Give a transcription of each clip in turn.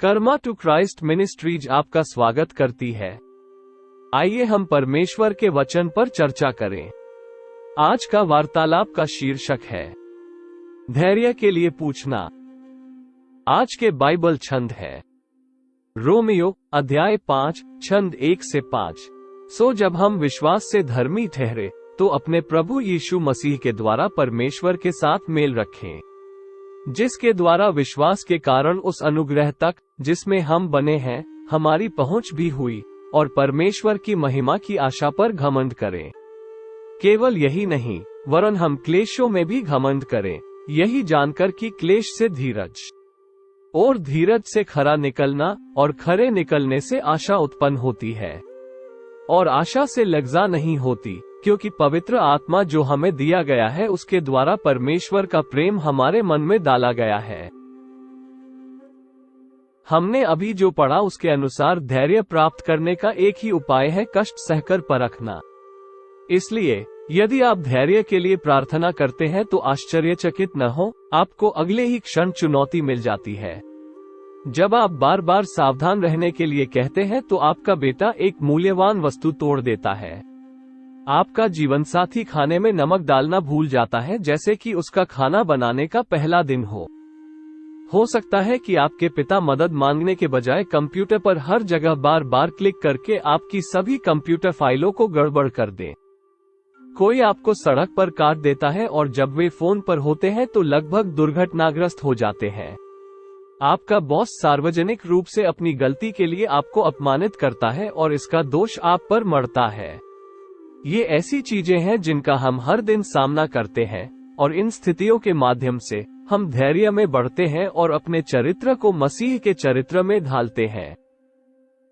Karma to Christ ministries आपका स्वागत करती है। आइए हम परमेश्वर के वचन पर चर्चा करें। आज का वार्तालाप का शीर्षक है धैर्य के लिए पूछना। आज के बाइबल छंद है रोमियो अध्याय 5 छंद 1 से 5। सो जब हम विश्वास से धर्मी ठहरे तो अपने प्रभु यीशु मसीह के द्वारा परमेश्वर के साथ मेल रखें, जिसके द्वारा विश्वास के कारण उस अनुग्रह तक जिसमें हम बने हैं हमारी पहुंच भी हुई, और परमेश्वर की महिमा की आशा पर घमंड करें। केवल यही नहीं, वरन हम क्लेशों में भी घमंड करें, यही जानकर कि क्लेश से धीरज, और धीरज से खरा निकलना, और खरे निकलने से आशा उत्पन्न होती है, और आशा से लज्जा नहीं होती, क्योंकि पवित्र आत्मा जो हमें दिया गया है उसके द्वारा परमेश्वर का प्रेम हमारे मन में डाला गया है। हमने अभी जो पढ़ा उसके अनुसार धैर्य प्राप्त करने का एक ही उपाय है कष्ट सहकर परखना। इसलिए यदि आप धैर्य के लिए प्रार्थना करते हैं तो आश्चर्यचकित न हो, आपको अगले ही क्षण चुनौती मिल जाती है। जब आप बार बार सावधान रहने के लिए कहते हैं तो आपका बेटा एक मूल्यवान वस्तु तोड़ देता है। आपका जीवनसाथी खाने में नमक डालना भूल जाता है, जैसे कि उसका खाना बनाने का पहला दिन हो सकता है कि आपके पिता मदद मांगने के बजाय कंप्यूटर पर हर जगह बार बार क्लिक करके आपकी सभी कंप्यूटर फाइलों को गड़बड़ कर दें। कोई आपको सड़क पर काट देता है और जब वे फोन पर होते हैं तो लगभग दुर्घटनाग्रस्त हो जाते हैं। आपका बॉस सार्वजनिक रूप से अपनी गलती के लिए आपको अपमानित करता है और इसका दोष आप पर मढ़ता है। ये ऐसी चीजें हैं जिनका हम हर दिन सामना करते हैं, और इन स्थितियों के माध्यम से हम धैर्य में बढ़ते हैं और अपने चरित्र को मसीह के चरित्र में ढालते हैं।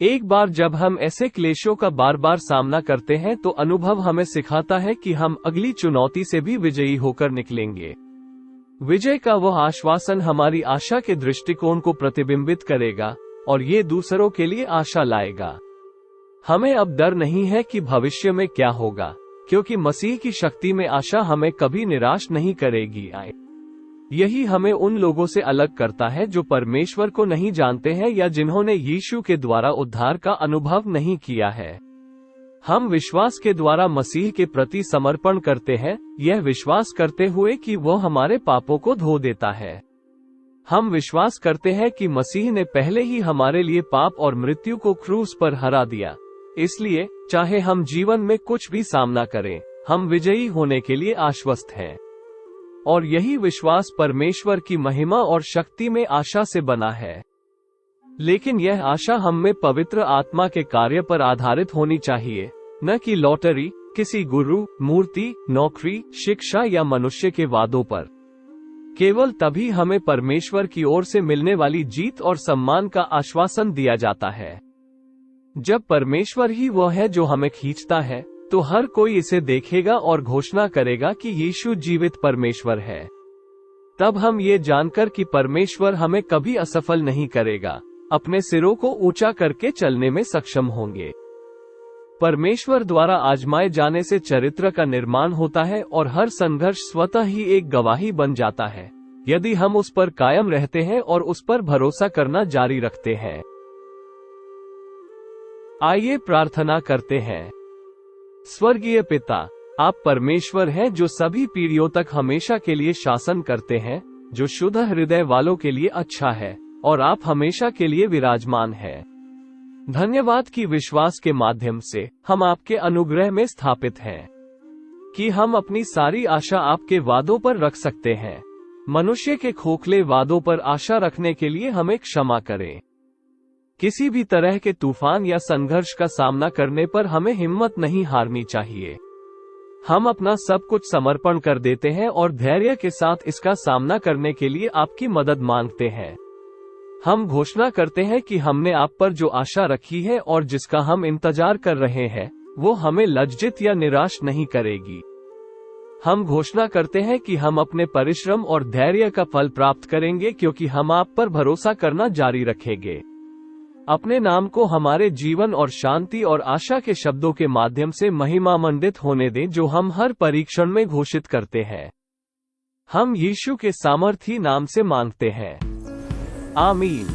एक बार जब हम ऐसे क्लेशों का बार बार सामना करते हैं तो अनुभव हमें सिखाता है कि हम अगली चुनौती से भी विजयी होकर निकलेंगे। विजय का वह आश्वासन हमारी आशा के दृष्टिकोण को प्रतिबिंबित करेगा और ये दूसरों के लिए आशा लाएगा। हमें अब डर नहीं है कि भविष्य में क्या होगा, क्योंकि मसीह की शक्ति में आशा हमें कभी निराश नहीं करेगी। यही हमें उन लोगों से अलग करता है जो परमेश्वर को नहीं जानते हैं या जिन्होंने यीशु के द्वारा उद्धार का अनुभव नहीं किया है। हम विश्वास के द्वारा मसीह के प्रति समर्पण करते हैं, यह विश्वास करते हुए कि वो हमारे पापों को धो देता है। हम विश्वास करते हैं कि मसीह ने पहले ही हमारे लिए पाप और मृत्यु को क्रूस पर हरा दिया। इसलिए चाहे हम जीवन में कुछ भी सामना करें, हम विजयी होने के लिए आश्वस्त हैं। और यही विश्वास परमेश्वर की महिमा और शक्ति में आशा से बना है। लेकिन यह आशा हम में पवित्र आत्मा के कार्य पर आधारित होनी चाहिए, न कि लॉटरी, किसी गुरु, मूर्ति, नौकरी, शिक्षा या मनुष्य के वादों पर। केवल तभी हमें परमेश्वर की ओर से मिलने वाली जीत और सम्मान का आश्वासन दिया जाता है। जब परमेश्वर ही वह है जो हमें खींचता है, तो हर कोई इसे देखेगा और घोषणा करेगा कि यीशु जीवित परमेश्वर है। तब हम ये जानकर कि परमेश्वर हमें कभी असफल नहीं करेगा, अपने सिरों को ऊंचा करके चलने में सक्षम होंगे। परमेश्वर द्वारा आजमाए जाने से चरित्र का निर्माण होता है और हर संघर्ष स्वतः ही एक गवाही बन जाता है, यदि हम उस पर कायम रहते हैं और उस पर भरोसा करना जारी रखते हैं। आइए प्रार्थना करते हैं। स्वर्गीय पिता, आप परमेश्वर हैं जो सभी पीढ़ियों तक हमेशा के लिए शासन करते हैं, जो शुद्ध हृदय वालों के लिए अच्छा है, और आप हमेशा के लिए विराजमान हैं। धन्यवाद कि विश्वास के माध्यम से हम आपके अनुग्रह में स्थापित हैं, कि हम अपनी सारी आशा आपके वादों पर रख सकते हैं। मनुष्य के खोखले वादों पर आशा रखने के लिए हमें क्षमा करें। किसी भी तरह के तूफान या संघर्ष का सामना करने पर हमें हिम्मत नहीं हारनी चाहिए। हम अपना सब कुछ समर्पण कर देते हैं और धैर्य के साथ इसका सामना करने के लिए आपकी मदद मांगते हैं। हम घोषणा करते हैं कि हमने आप पर जो आशा रखी है और जिसका हम इंतजार कर रहे हैं, वो हमें लज्जित या निराश नहीं करेगी। हम घोषणा करते हैं कि हम अपने परिश्रम और धैर्य का फल प्राप्त करेंगे, क्योंकि हम आप पर भरोसा करना जारी रखेंगे। अपने नाम को हमारे जीवन और शांति और आशा के शब्दों के माध्यम से महिमामंडित होने दें, जो हम हर परीक्षण में घोषित करते हैं। हम यीशु के सामर्थी नाम से मांगते हैं। आमीन।